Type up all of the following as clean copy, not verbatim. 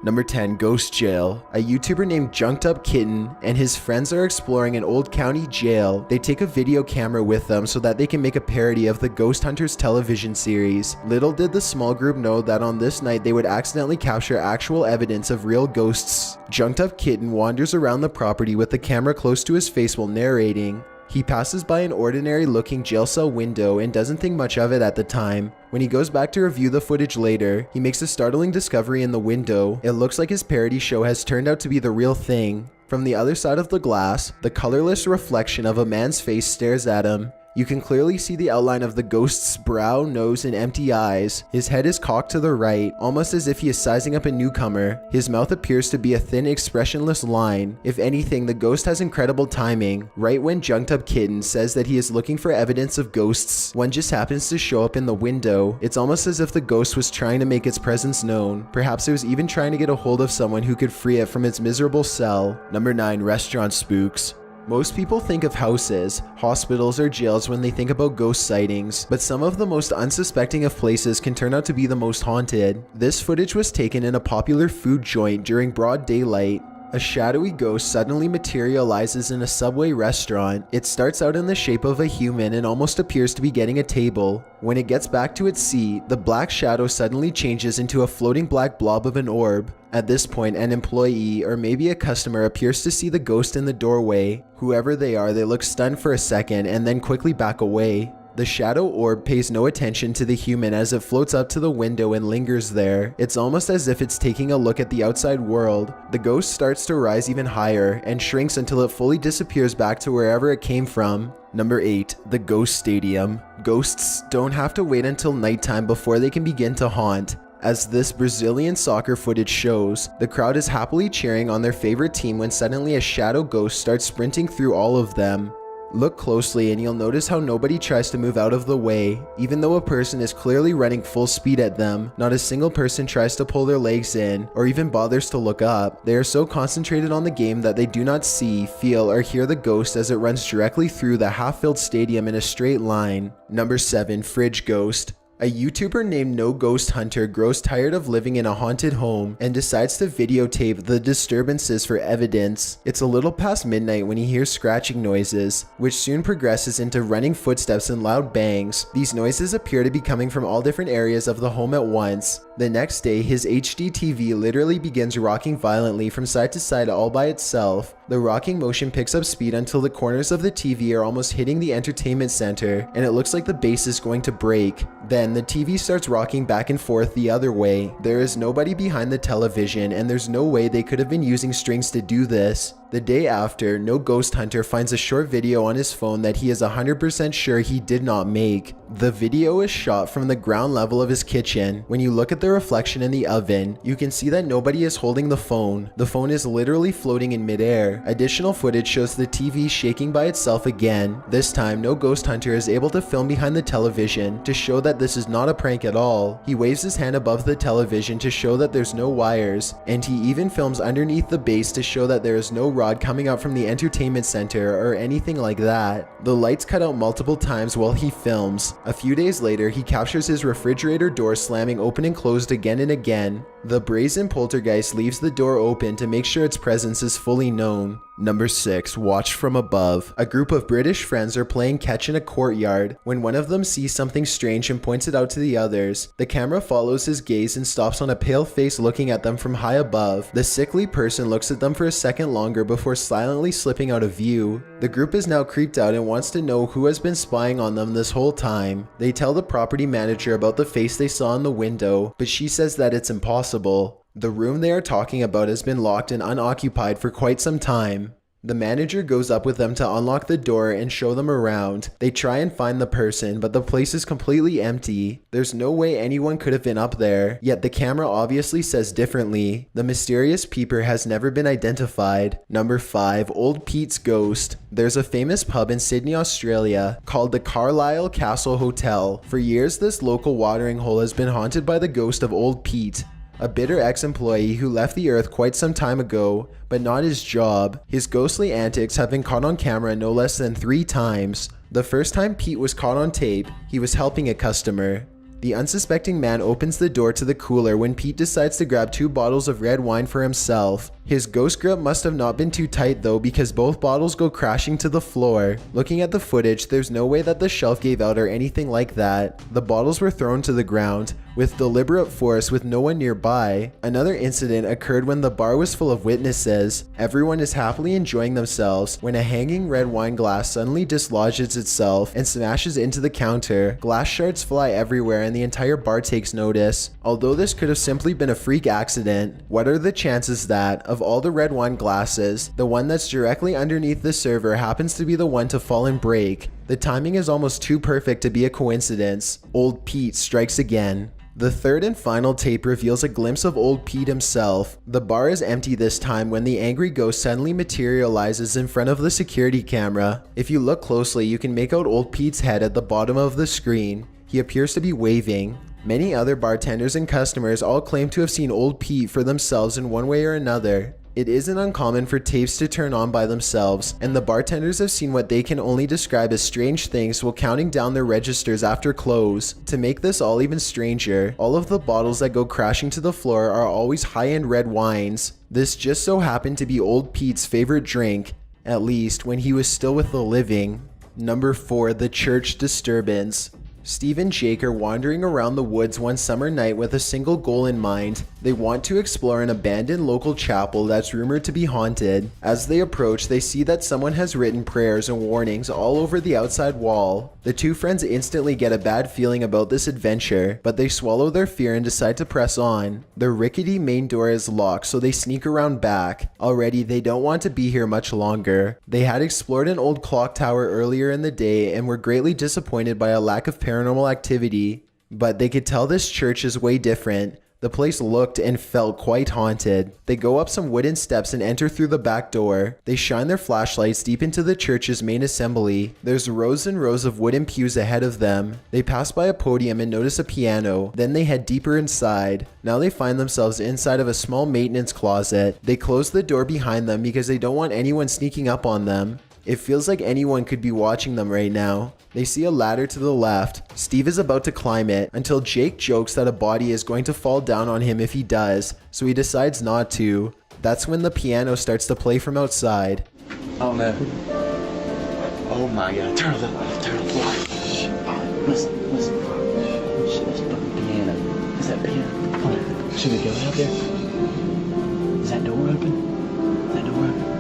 Number 10. Ghost Jail. A YouTuber named Junked Up Kitten and his friends are exploring an old county jail. They take a video camera with them so that they can make a parody of the Ghost Hunters television series. Little did the small group know that on this night they would accidentally capture actual evidence of real ghosts. Junked Up Kitten wanders around the property with the camera close to his face while narrating. He passes by an ordinary looking jail cell window and doesn't think much of it at the time. When he goes back to review the footage later, he makes a startling discovery in the window. It looks like his parody show has turned out to be the real thing. From the other side of the glass, the colorless reflection of a man's face stares at him. You can clearly see the outline of the ghost's brow, nose, and empty eyes. His head is cocked to the right, almost as if he is sizing up a newcomer. His mouth appears to be a thin, expressionless line. If anything, the ghost has incredible timing. Right when Junked Up Kitten says that he is looking for evidence of ghosts, one just happens to show up in the window. It's almost as if the ghost was trying to make its presence known. Perhaps it was even trying to get a hold of someone who could free it from its miserable cell. Number 9. Restaurant spooks. Most people think of houses, hospitals, or jails when they think about ghost sightings, but some of the most unsuspecting of places can turn out to be the most haunted. This footage was taken in a popular food joint during broad daylight. A shadowy ghost suddenly materializes in a Subway restaurant. It starts out in the shape of a human and almost appears to be getting a table. When it gets back to its seat, the black shadow suddenly changes into a floating black blob of an orb. At this point, an employee or maybe a customer appears to see the ghost in the doorway. Whoever they are, they look stunned for a second and then quickly back away. The shadow orb pays no attention to the human as it floats up to the window and lingers there. It's almost as if it's taking a look at the outside world. The ghost starts to rise even higher and shrinks until it fully disappears back to wherever it came from. Number 8. The Ghost Stadium. Ghosts don't have to wait until nighttime before they can begin to haunt. As this Brazilian soccer footage shows, the crowd is happily cheering on their favorite team when suddenly a shadow ghost starts sprinting through all of them. Look closely and you'll notice how nobody tries to move out of the way. Even though a person is clearly running full speed at them, not a single person tries to pull their legs in or even bothers to look up. They are so concentrated on the game that they do not see, feel, or hear the ghost as it runs directly through the half-filled stadium in a straight line. Number 7. Fridge Ghost. A YouTuber named No Ghost Hunter grows tired of living in a haunted home and decides to videotape the disturbances for evidence. It's a little past midnight when he hears scratching noises, which soon progresses into running footsteps and loud bangs. These noises appear to be coming from all different areas of the home at once. The next day, his HD TV literally begins rocking violently from side to side all by itself. The rocking motion picks up speed until the corners of the TV are almost hitting the entertainment center, and it looks like the base is going to break. Then the TV starts rocking back and forth the other way. There is nobody behind the television, and there's no way they could have been using strings to do this. The day after, No Ghost Hunter finds a short video on his phone that he is 100% sure he did not make. The video is shot from the ground level of his kitchen. When you look at the reflection in the oven, you can see that nobody is holding the phone. The phone is literally floating in midair. Additional footage shows the TV shaking by itself again. This time, No Ghost Hunter is able to film behind the television to show that this is not a prank at all. He waves his hand above the television to show that there's no wires, and he even films underneath the base to show that there is no rod coming out from the entertainment center or anything like that. The lights cut out multiple times while he films. A few days later, he captures his refrigerator door slamming open and closed again and again. The brazen poltergeist leaves the door open to make sure its presence is fully known. Number 6. Watched from above. A group of British friends are playing catch in a courtyard when one of them sees something strange and points it out to the others. The camera follows his gaze and stops on a pale face looking at them from high above. The sickly person looks at them for a second longer before silently slipping out of view. The group is now creeped out and wants to know who has been spying on them this whole time. They tell the property manager about the face they saw in the window, but she says that it's impossible. The room they are talking about has been locked and unoccupied for quite some time. The manager goes up with them to unlock the door and show them around. They try and find the person, but the place is completely empty. There's no way anyone could have been up there, yet the camera obviously says differently. The mysterious peeper has never been identified. Number 5. Old Pete's Ghost. There's a famous pub in Sydney, Australia called the Carlisle Castle Hotel. For years, this local watering hole has been haunted by the ghost of Old Pete, a bitter ex-employee who left the earth quite some time ago, but not his job. His ghostly antics have been caught on camera no less than 3 times. The first time Pete was caught on tape, he was helping a customer. The unsuspecting man opens the door to the cooler when Pete decides to grab 2 bottles of red wine for himself. His ghost grip must have not been too tight though, because both bottles go crashing to the floor. Looking at the footage, there's no way that the shelf gave out or anything like that. The bottles were thrown to the ground with deliberate force with no one nearby. Another incident occurred when the bar was full of witnesses. Everyone is happily enjoying themselves when a hanging red wine glass suddenly dislodges itself and smashes into the counter. Glass shards fly everywhere and the entire bar takes notice. Although this could have simply been a freak accident, what are the chances that, of all the red wine glasses, the one that's directly underneath the server happens to be the one to fall and break? The timing is almost too perfect to be a coincidence. Old Pete strikes again. The third and final tape reveals a glimpse of old Pete himself. The bar is empty this time when the angry ghost suddenly materializes in front of the security camera. If you look closely, you can make out old Pete's head at the bottom of the screen. He appears to be waving. Many other bartenders and customers all claim to have seen old Pete for themselves in one way or another. It isn't uncommon for tapes to turn on by themselves, and the bartenders have seen what they can only describe as strange things while counting down their registers after close. To make this all even stranger, all of the bottles that go crashing to the floor are always high-end red wines. This just so happened to be old Pete's favorite drink, at least when he was still with the living. Number 4. The Church Disturbance. Steve and Jake are wandering around the woods one summer night with a single goal in mind. They want to explore an abandoned local chapel that's rumored to be haunted. As they approach, they see that someone has written prayers and warnings all over the outside wall. The two friends instantly get a bad feeling about this adventure, but they swallow their fear and decide to press on. The rickety main door is locked, so they sneak around back. Already, they don't want to be here much longer. They had explored an old clock tower earlier in the day and were greatly disappointed by a lack of paranormal activity, but they could tell this church is way different. The place looked and felt quite haunted. They go up some wooden steps and enter through the back door. They shine their flashlights deep into the church's main assembly. There's rows and rows of wooden pews ahead of them. They pass by a podium and notice a piano. Then they head deeper inside. Now they find themselves inside of a small maintenance closet. They close the door behind them because they don't want anyone sneaking up on them. It feels like anyone could be watching them right now. They see a ladder to the left. Steve is about to climb it until Jake jokes that a body is going to fall down on him if he does, so he decides not to. That's when the piano starts to play from outside. Oh no. Oh my god. Turn off the light. Turn off the light. Listen. Listen to the piano. Is that piano? Come on. Should we go out there? Is that door open? Is that door open?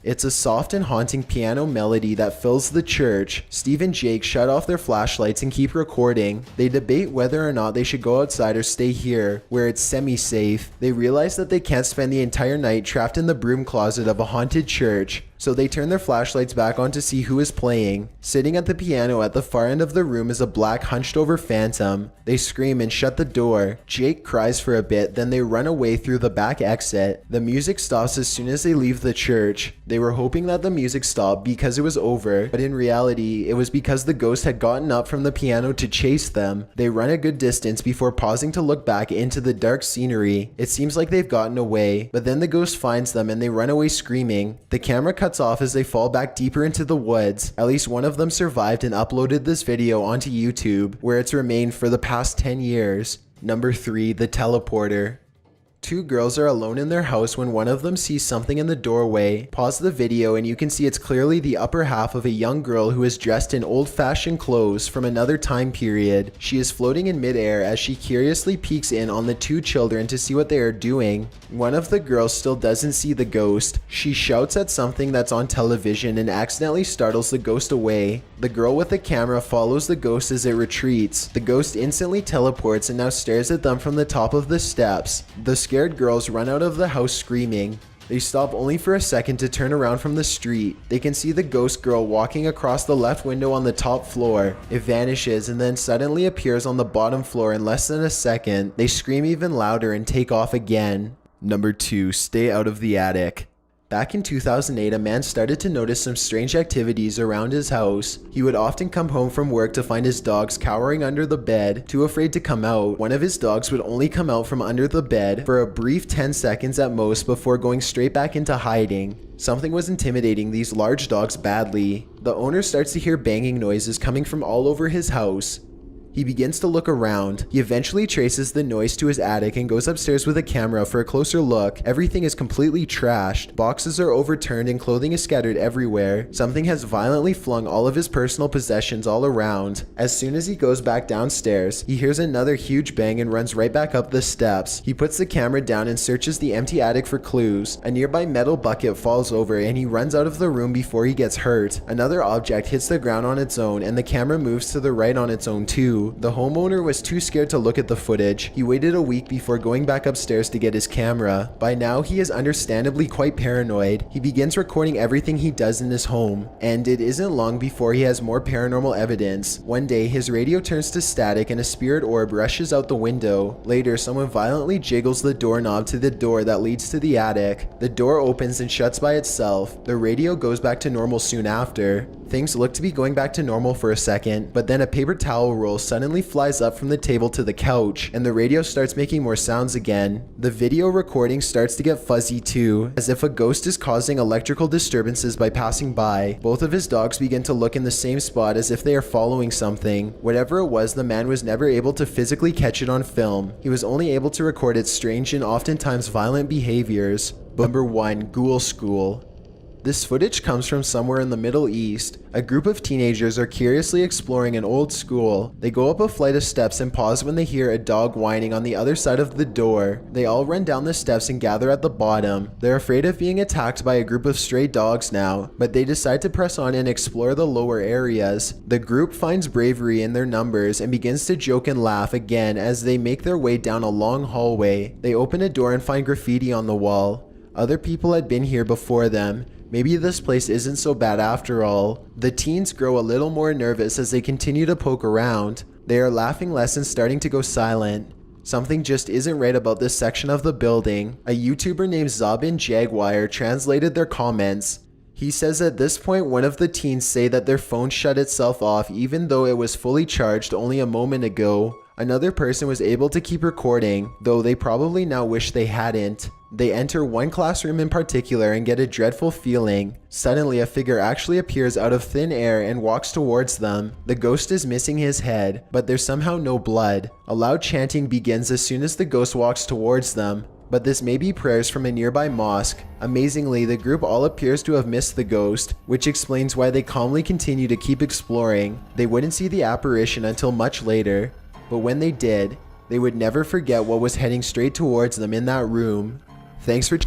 It's a soft and haunting piano melody that fills the church. Steve and Jake shut off their flashlights and keep recording. They debate whether or not they should go outside or stay here, where it's semi-safe. They realize that they can't spend the entire night trapped in the broom closet of a haunted church. So they turn their flashlights back on to see who is playing. Sitting at the piano at the far end of the room is a black hunched over phantom. They scream and shut the door. Jake cries for a bit, then they run away through the back exit. The music stops as soon as they leave the church. They were hoping that the music stopped because it was over, but in reality, it was because the ghost had gotten up from the piano to chase them. They run a good distance before pausing to look back into the dark scenery. It seems like they've gotten away, but then the ghost finds them and they run away screaming. The camera cuts off as they fall back deeper into the woods. At least one of them survived and uploaded this video onto YouTube, where it's remained for the past 10 years. Number 3. The Teleporter. Two girls are alone in their house when one of them sees something in the doorway. Pause the video and you can see it's clearly the upper half of a young girl who is dressed in old-fashioned clothes from another time period. She is floating in midair as she curiously peeks in on the two children to see what they are doing. One of the girls still doesn't see the ghost. She shouts at something that's on television and accidentally startles the ghost away. The girl with the camera follows the ghost as it retreats. The ghost instantly teleports and now stares at them from the top of the steps. The scared girls run out of the house screaming. They stop only for a second to turn around from the street. They can see the ghost girl walking across the left window on the top floor. It vanishes and then suddenly appears on the bottom floor in less than a second. They scream even louder and take off again. Number 2. Stay out of the attic. Back in 2008, a man started to notice some strange activities around his house. He would often come home from work to find his dogs cowering under the bed, too afraid to come out. One of his dogs would only come out from under the bed for a brief 10 seconds at most before going straight back into hiding. Something was intimidating these large dogs badly. The owner starts to hear banging noises coming from all over his house. He begins to look around. He eventually traces the noise to his attic and goes upstairs with a camera for a closer look. Everything is completely trashed. Boxes are overturned and clothing is scattered everywhere. Something has violently flung all of his personal possessions all around. As soon as he goes back downstairs, he hears another huge bang and runs right back up the steps. He puts the camera down and searches the empty attic for clues. A nearby metal bucket falls over and he runs out of the room before he gets hurt. Another object hits the ground on its own and the camera moves to the right on its own too. The homeowner was too scared to look at the footage. He waited a week before going back upstairs to get his camera. By now, he is understandably quite paranoid. He begins recording everything he does in his home, and it isn't long before he has more paranormal evidence. One day, his radio turns to static and a spirit orb rushes out the window. Later, someone violently jiggles the doorknob to the door that leads to the attic. The door opens and shuts by itself. The radio goes back to normal soon after. Things look to be going back to normal for a second, but then a paper towel roll suddenly flies up from the table to the couch, and the radio starts making more sounds again. The video recording starts to get fuzzy too, as if a ghost is causing electrical disturbances by passing by. Both of his dogs begin to look in the same spot as if they are following something. Whatever it was, the man was never able to physically catch it on film. He was only able to record its strange and oftentimes violent behaviors. Number 1. Ghoul School. This footage comes from somewhere in the Middle East. A group of teenagers are curiously exploring an old school. They go up a flight of steps and pause when they hear a dog whining on the other side of the door. They all run down the steps and gather at the bottom. They're afraid of being attacked by a group of stray dogs now, but they decide to press on and explore the lower areas. The group finds bravery in their numbers and begins to joke and laugh again as they make their way down a long hallway. They open a door and find graffiti on the wall. Other people had been here before them. Maybe this place isn't so bad after all. The teens grow a little more nervous as they continue to poke around. They are laughing less and starting to go silent. Something just isn't right about this section of the building. A YouTuber named Zabin Jaguar translated their comments. He says at this point one of the teens say that their phone shut itself off even though it was fully charged only a moment ago. Another person was able to keep recording, though they probably now wish they hadn't. They enter one classroom in particular and get a dreadful feeling. Suddenly, a figure actually appears out of thin air and walks towards them. The ghost is missing his head, but there's somehow no blood. A loud chanting begins as soon as the ghost walks towards them, but this may be prayers from a nearby mosque. Amazingly, the group all appears to have missed the ghost, which explains why they calmly continue to keep exploring. They wouldn't see the apparition until much later, but when they did, they would never forget what was heading straight towards them in that room. Thanks for